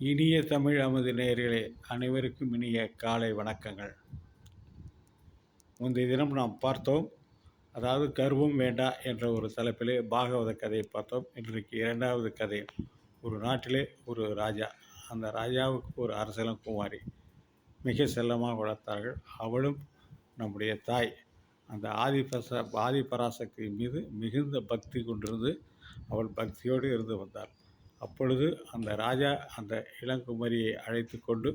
இனிய தமிழ் அமுது நேயர்களே, அனைவருக்கும் இனிய காலை வணக்கங்கள். முந்தைய தினம் நாம் பார்த்தோம், அதாவது கர்வம் வேண்டா என்ற ஒரு தலைப்பிலே பாகவத கதையை பார்த்தோம். இன்றைக்கு இரண்டாவது கதை. ஒரு நாட்டிலே ஒரு ராஜா, அந்த ராஜாவுக்கு ஒரு அரசலங்குமாரி மிக செல்லமாக வளர்த்தார்கள். அவளும் நம்முடைய தாய் அந்த ஆதிபராசக்தி மீது மிகுந்த பக்தி கொண்டிருந்து அவள் பக்தியோடு இருந்து வந்தாள். அப்பொழுது அந்த ராஜா அந்த இளங்குமரியை அழைத்து கொண்டு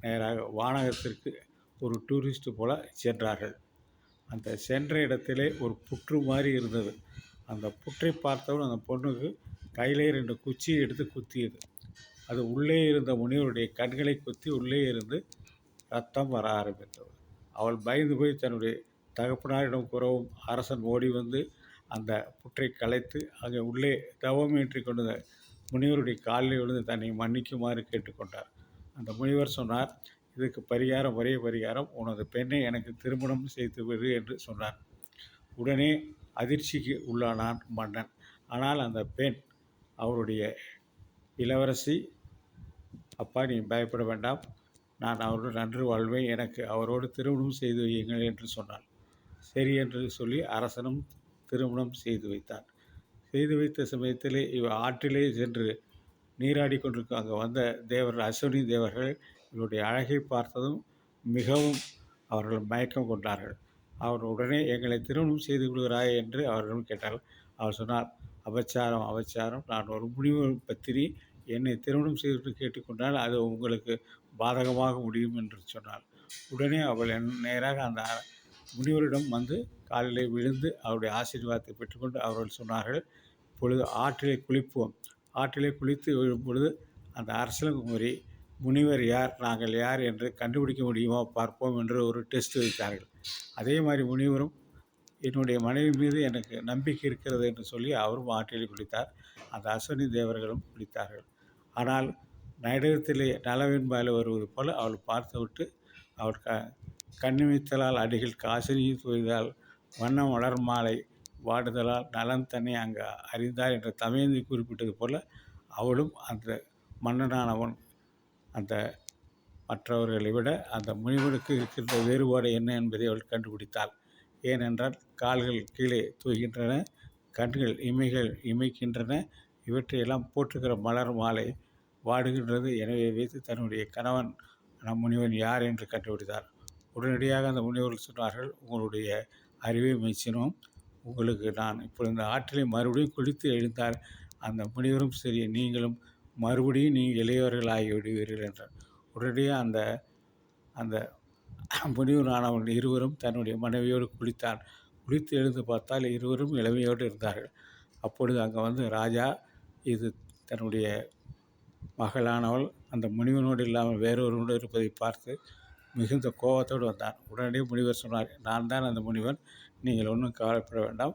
நேராக வானகத்திற்கு ஒரு டூரிஸ்ட் போல சென்றார்கள். அந்த சென்ற இடத்திலே ஒரு புற்று மாதிரி இருந்தது. அந்த புற்றை பார்த்தவுடன் அந்த பொண்ணுக்கு கையிலே 2 குச்சியை எடுத்து குத்தியது. அது உள்ளே இருந்த முனிவருடைய கண்களை குத்தி உள்ளே இருந்து ரத்தம் வர ஆரம்பித்தது. அவள் பயந்து போய் தன்னுடைய தகப்பனாரிடம் கூறவும் அரசன் ஓடி வந்து அந்த புற்றை கலைத்து அங்கே உள்ளே தவமேற்றி கொண்ட முனிவருடைய காலில் விழுந்து தன்னை மன்னிக்குமாறு கேட்டுக்கொண்டார். அந்த முனிவர் சொன்னார், இதுக்கு பரிகாரம், ஒரே பரிகாரம், உனது பெண்ணை எனக்கு திருமணம் செய்து விடு என்று சொன்னார். உடனே அதிர்ச்சிக்கு உள்ளானான் மன்னன். ஆனால் அந்த பெண் அவருடைய இளவரசி, அப்பா நீ பயப்பட வேண்டாம், நான் அவரோடு நன்று வாழ்வேன், எனக்கு அவரோடு திருமணம் செய்து வையுங்கள் என்று சொன்னார். சரி என்று சொல்லி அரசனும் திருமணம் செய்து வைத்தான். செய்து வைத்த சமயத்திலே ஆற்றிலே சென்று நீராடி கொண்டிருக்கும் அங்கே வந்த தேவர்கள், அஸ்வினி தேவர்கள் இவருடைய அழகை பார்த்ததும் மிகவும் அவர்கள் மயக்கம் கொண்டார்கள். அவர் உடனே எங்களை திருமணம் செய்து கொள்கிறாய் என்று அவரிடம் கேட்டார்கள். அவர் சொன்னார், அபச்சாரம் அபச்சாரம், நான் ஒரு முனிவர் பத்தினி, என்னை திருமணம் செய்து கேட்டுக்கொண்டால் அது உங்களுக்கு பாதகமாக முடியும் என்று சொன்னார். உடனே அவள் நேராக அந்த முனிவரிடம் வந்து காலிலே விழுந்து அவருடைய ஆசீர்வாதத்தை பெற்றுக்கொண்டு அவர்கள் சொன்னார்கள், இப்பொழுது ஆற்றிலே குளிப்போம். ஆற்றிலே குளித்து விழும்பொழுது அந்த அரசலங்குமரி முனிவர் யார், நாங்கள் யார் என்று கண்டுபிடிக்க முடியுமா பார்ப்போம் என்று ஒரு டெஸ்ட் வைத்தார்கள். அதே மாதிரி முனிவரும் என்னுடைய மனைவி மீது எனக்கு நம்பிக்கை இருக்கிறது என்று சொல்லி அவரும் ஆற்றிலே குளித்தார். அந்த அஸ்வினி தேவர்களும் குளித்தார்கள். ஆனால் நடுவத்திலே நலவென்பால் வருவது போல அவள் பார்த்துவிட்டு அவள் கண்ணிமைத்தலால் அடிகள் காசினியில் தூய்தால் வண்ண மலர் மாலை வாடுதலால் நலன் தன்னை அங்கு அறிந்தார் என்ற தமயந்தி குறிப்பிட்டது போல அவளும் அந்த மன்னனானவன் அந்த மற்றவர்களை விட அந்த முனிவனுக்கு இருக்கின்ற வேறுபாடு என்ன என்பதை அவள் கண்டுபிடித்தாள். ஏனென்றால் கால்கள் கீழே தூய்கின்றன, கண்கள் இமைகள் இமைக்கின்றன, இவற்றையெல்லாம் போற்றுகிற மலர் மாலை வாடுகின்றது. எனவே வைத்து தன்னுடைய கணவன் நம் முனிவன் யார் என்று கண்டுபிடித்தார். உடனடியாக அந்த முனிவர்கள் சொன்னார்கள், உங்களுடைய அறிவை மெச்சினோம், உங்களுக்கு நான் இப்போ இந்த ஆற்றிலே மறுபடியும் குளித்து எழுந்தால் அந்த முனிவரும் சரி நீங்களும் மறுபடியும் நீங்கள் இளையவர்கள் ஆகிவிடுவீர்கள் என்றார். உடனடியாக அந்த அந்த முனிவரானவன் இருவரும் தன்னுடைய மனைவியோடு குளித்தான். குளித்து எழுந்து பார்த்தால் இருவரும் இளமையோடு இருந்தார்கள். அப்பொழுது அங்கே வந்து ராஜா இது தன்னுடைய மகளானவள் அந்த முனிவனோடு இல்லாமல் வேறொருவனோடு இருப்பதை பார்த்து மிகுந்த கோபத்தோடு வந்தான். உடனடியே முனிவர் சொன்னார், நான் தான் அந்த முனிவன், நீங்கள் ஒன்றும் கவலைப்பட வேண்டாம்,